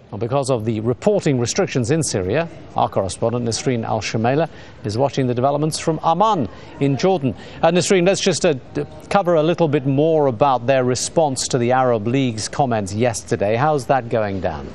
Well, because of the reporting restrictions in Syria, our correspondent Nisreen El-Shamayleh is watching the developments from Amman in Jordan. Nisreen, let's just cover a little bit more about their response to the Arab League's comments yesterday. How's that going down?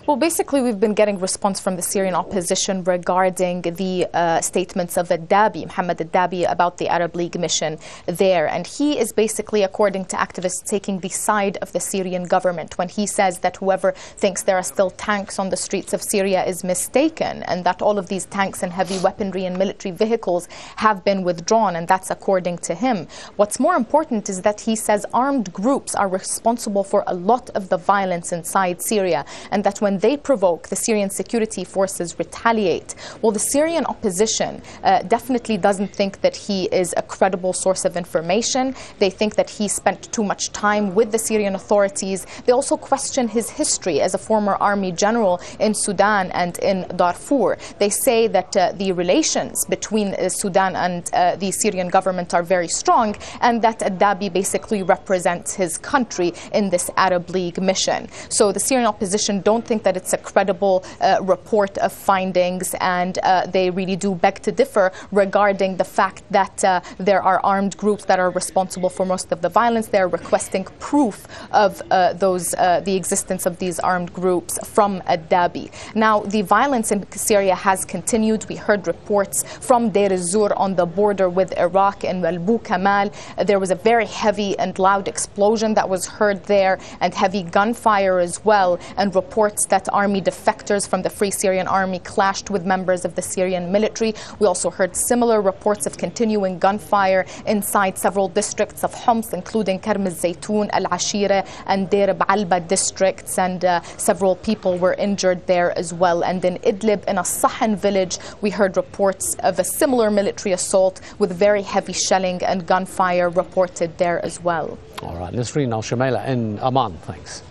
Well, basically, we've been getting response from the Syrian opposition regarding the statements of Mohammed Dabi, about the Arab League mission there. And he is basically, according to activists, taking the side of the Syrian government when he says that whoever thinks there are still tanks on the streets of Syria is mistaken, and that all of these tanks and heavy weaponry and military vehicles have been withdrawn, and that's according to him. What's more important is that he says armed groups are responsible for a lot of the violence inside Syria, and that when they provoke, the Syrian security forces retaliate. Well, the Syrian opposition definitely doesn't think that he is a credible source of information. They think that he spent too much time with the Syrian authorities. They also question his history as a former army general in Sudan and in Darfur. They say that the relations between Sudan and the Syrian government are very strong, and that Dabi basically represents his country in this Arab League mission. So the Syrian opposition don't think that it's a credible report of findings, and they really do beg to differ regarding the fact that there are armed groups that are responsible for most of the violence. They're requesting proof of the existence of these armed groups from Dabi. Now, the violence in Syria has continued. We heard reports from Deir ez-Zor on the border with Iraq in Abu Kamal. There was a very heavy and loud explosion that was heard there, and heavy gunfire as well, and reports that army defectors from the Free Syrian Army clashed with members of the Syrian military. We also heard similar reports of continuing gunfire inside several districts of Homs, including Karm al-Zaytun, Al-Ashira, and Deir Ba'alba districts, and several people were injured there as well. And in Idlib, in a Sahan village, we heard reports of a similar military assault with very heavy shelling and gunfire reported there as well. All right, Nisreen El-Shamayleh in Amman, thanks.